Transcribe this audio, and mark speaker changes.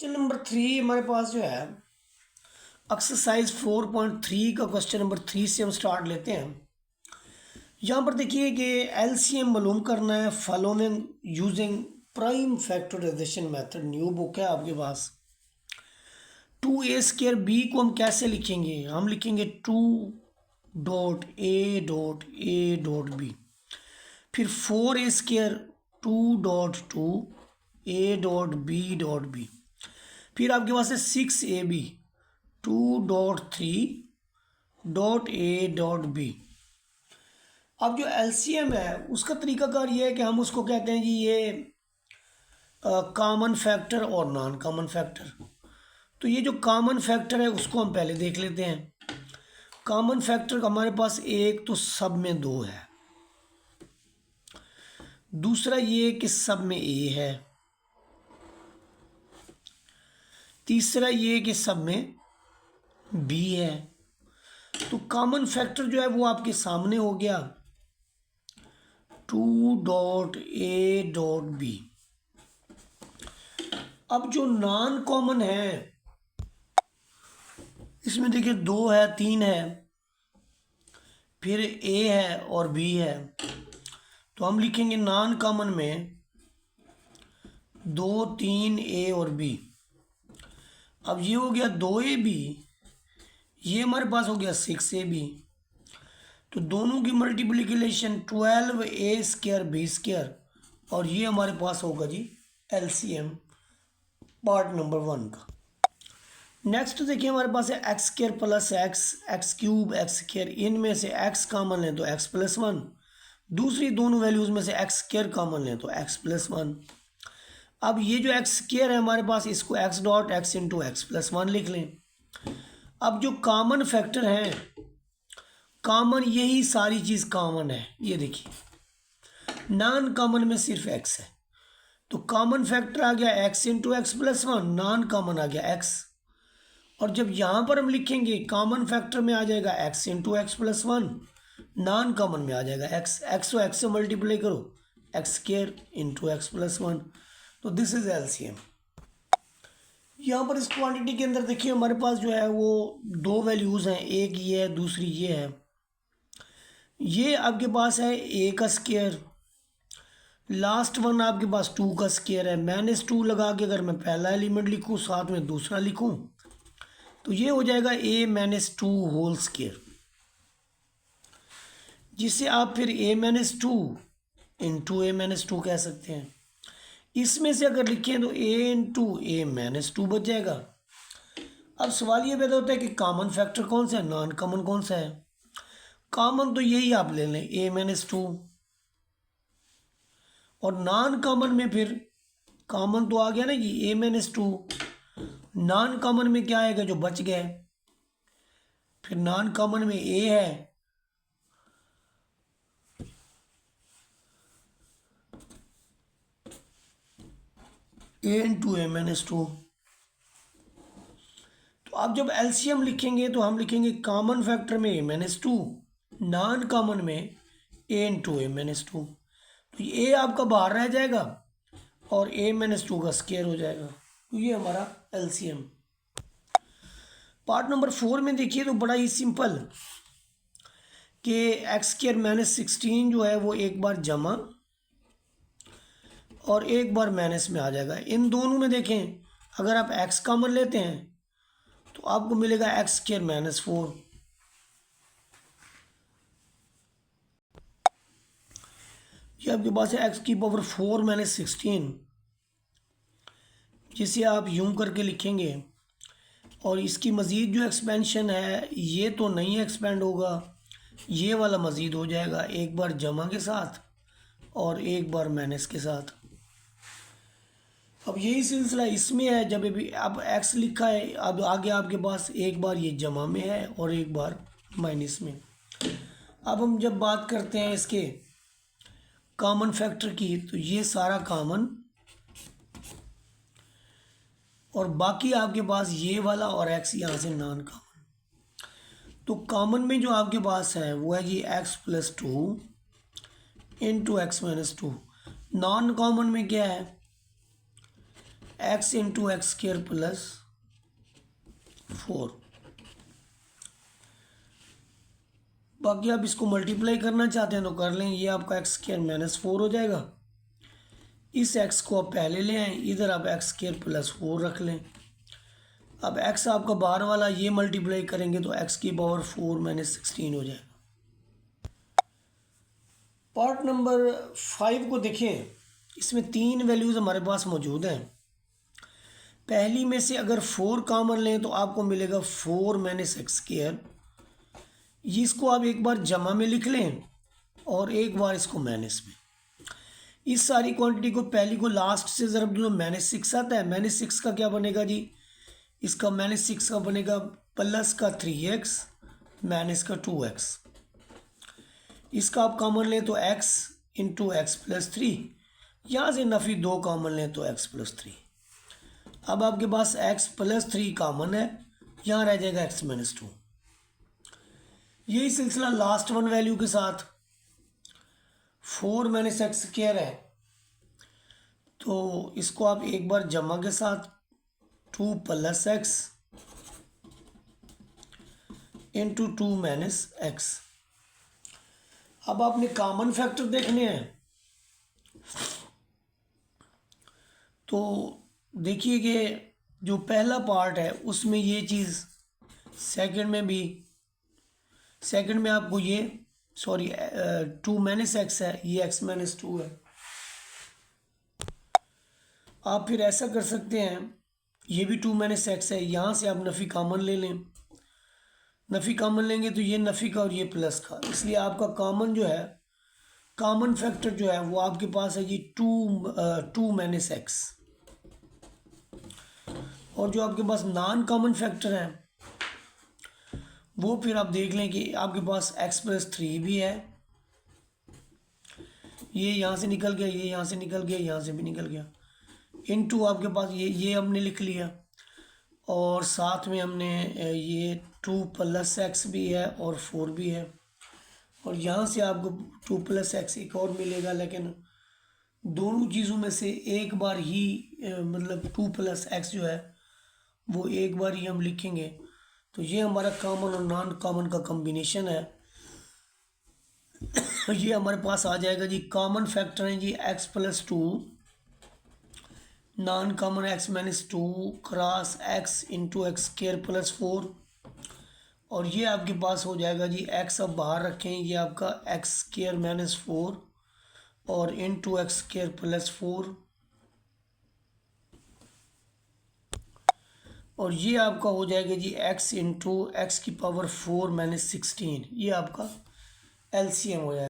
Speaker 1: Question number 3 हमारे पास जो है एक्सरसाइज 4.3 का क्वेश्चन नंबर 3 से हम स्टार्ट लेते हैं। यहाँ पर देखिए कि एलसीएम मालूम करना है following using prime factorization method. New book है आपके पास। 2a² b को हम कैसे लिखेंगे? हम लिखेंगे 2.a.a.b, फिर 4a², 2.2a.b.b, फिर आपके पास है 6ab, 2.3.a.b। अब जो एलसीएम है उसका तरीकाकार ये है कि हम उसको कहते हैं जी ये कॉमन फैक्टर और नॉन कॉमन फैक्टर। तो ये जो कॉमन फैक्टर है उसको हम पहले देख लेते हैं। कॉमन फैक्टर हमारे पास एक तो सब में 2 है, दूसरा ये कि सब में a है, तीसरा ये कि सब में b है। तो कॉमन फैक्टर जो है वो आपके सामने हो गया 2.a.b। अब जो नॉन कॉमन है इसमें देखिए 2 है, 3 है, फिर a है और b है। तो हम लिखेंगे नॉन कॉमन में 2, 3 a और b। अब ये हो गया 2ab, ये हमारे पास हो गया 6ab। तो दोनों की मल्टीप्लिकेशन 12a² b², और ये हमारे पास होगा जी एलसीएम पार्ट नंबर 1 का। नेक्स्ट देखिए हमारे पास है x² + x³ x²। इनमें से x कॉमन लें तो x + 1, दूसरी दोनों वैल्यूज में से x² कॉमन लें तो x + 1। अब ये जो x² है हमारे पास, इसको x dot x into x + 1 लिख लें। अब जो कॉमन फैक्टर है, कॉमन यही सारी चीज़ कॉमन है। ये देखिए नॉन कॉमन में सिर्फ x है, तो कॉमन फैक्टर आ गया x into x + 1, non common आ गया x। और जब यहाँ पर हम लिखेंगे कॉमन फैक्टर में आ जाएगा x into x + 1, non common में आ जाएगा x। x को x से मल्टीप्लाई करो, x² इंटू x + 1। तो दिस इज एलसीएम। यहाँ पर इस क्वांटिटी के अंदर देखिए हमारे पास जो है वो 2 वैल्यूज़ हैं, एक ये है दूसरी ये है। ये आपके पास है a का स्क्वायर, लास्ट वन आपके पास 2 का स्क्वायर है। -2 लगा के अगर मैं पहला एलिमेंट लिखूँ साथ में दूसरा लिखूँ तो ये हो जाएगा a - 2 होल स्क्वायर, जिसे आप फिर a - 2 इंटू a - 2 कह सकते हैं। इसमें से अगर लिखें तो a इंटू a - 2 बच जाएगा। अब सवाल ये पैदा होता है कि कॉमन फैक्टर कौन सा है, नॉन कॉमन कौन सा है। कॉमन तो यही आप ले लें a - 2, और नॉन कॉमन में फिर कॉमन तो आ गया ना कि a - 2, नॉन कॉमन में क्या आएगा जो बच गए। फिर नॉन कॉमन में a है, a इंटू a - 2। तो आप जब एलसीएम लिखेंगे तो हम लिखेंगे कॉमन फैक्टर में a - 2, नॉन कॉमन में a इंटू a - 2। तो ये a आपका बाहर रह जाएगा और a - 2 का स्क्वायर हो जाएगा। तो ये हमारा एलसीएम। पार्ट नंबर 4 में देखिए तो बड़ा ही सिंपल कि x² - 16 जो है वो एक बार जमा और एक बार माइनस में आ जाएगा। इन दोनों में देखें अगर आप x कॉमन लेते हैं तो आपको मिलेगा x² - 4। ये आपके पास है x⁴ - 16, जिसे आप यूं करके लिखेंगे। और इसकी मज़ीद जो एक्सपेंशन है ये तो नहीं एक्सपेंड होगा, ये वाला मज़ीद हो जाएगा, एक बार जमा के साथ और एक बार माइनस के साथ। अब यही सिलसिला इसमें है, जब भी अब x लिखा है अब आगे आपके पास एक बार ये जमा में है और एक बार माइनस में। अब हम जब बात करते हैं इसके कॉमन फैक्टर की तो ये सारा कॉमन और बाकी आपके पास ये वाला और x यहाँ से नॉन कॉमन। तो कॉमन में जो आपके पास है वो है जी x + 2 into x - 2। Non common में क्या है x into x square plus 4। बाकी आप इसको मल्टीप्लाई करना चाहते हैं तो कर लें, ये आपका एक्स स्क्र माइनस 4 हो जाएगा। इस एक्स को आप पहले ले आएँ, इधर आप एक्स स्क्र प्लस 4 रख लें। अब एक्स आपका बाहर वाला ये मल्टीप्लाई करेंगे तो एक्स की पावर 4 माइनस 16 हो जाएगा। पार्ट नंबर 5 को देखें, इसमें 3 वैल्यूज़ हमारे पास मौजूद हैं। पहली में से अगर 4 कॉमन लें तो आपको मिलेगा 4 माइनस एक्स स्क्र। इसको आप एक बार जमा में लिख लें और एक बार इसको माइनस में। इस सारी क्वांटिटी को पहली को लास्ट से ज़रब दो, माइनस 6 आता है। माइनस 6 का क्या बनेगा जी, इसका माइनस 6 का बनेगा प्लस का 3x माइनस का 2x। इसका आप कॉमन लें तो x इंटू एक्स प्लस 3, यहाँ से नफ़ी 2 कॉमन लें तो x प्लस 3। अब आपके पास x प्लस 3 कॉमन है, यहाँ रह जाएगा x माइनस 2। यही सिलसिला लास्ट वन वैल्यू के साथ 4 माइनस एक्स स्क्र है, तो इसको आप एक बार जमा के साथ 2 plus x into 2 minus x. अब आपने कॉमन फैक्टर देखने हैं, तो देखिए कि जो पहला पार्ट है उसमें ये चीज़ सेकंड में आपको ये 2 माइनस एक्स है, ये x माइनस 2 है। आप फिर ऐसा कर सकते हैं, ये भी 2 माइनस एक्स है, यहाँ से आप नफ़ी कॉमन ले लें। नफ़ी कॉमन लेंगे तो ये नफ़ी का और ये प्लस का, इसलिए आपका कॉमन जो है, कॉमन फैक्टर जो है वो आपके पास है जी 2 माइनस एक्स। और जो आपके पास नॉन कॉमन फैक्टर है वो फिर आप देख लें कि आपके पास x प्लस 3 भी है, ये यहाँ से निकल गया, ये यहाँ से निकल गया, यहाँ से भी निकल गया, इनटू आपके पास ये हमने लिख लिया, और साथ में हमने ये 2 प्लस एक्स भी है और 4 भी है, और यहाँ से आपको 2 प्लस एक्स एक और मिलेगा, लेकिन दोनों चीज़ों में से एक बार ही मतलब 2 प्लस एक्स जो है वो एक बार ही हम लिखेंगे। तो ये हमारा कॉमन और नॉन कॉमन का कॉम्बिनेशन है। ये हमारे पास आ जाएगा जी, कॉमन फैक्टर है जी x plus 2, non common x minus 2 cross x into x square plus 4, और ये आपके पास हो जाएगा जी x अब बाहर रखें, ये आपका एक्स स्क्र माइनस 4 और इंटू एक्स स्क्र प्लस 4, और ये आपका हो जाएगा जी x इंटू एक्स की पावर 4 माइनस 16। ये आपका LCM हो जाएगा।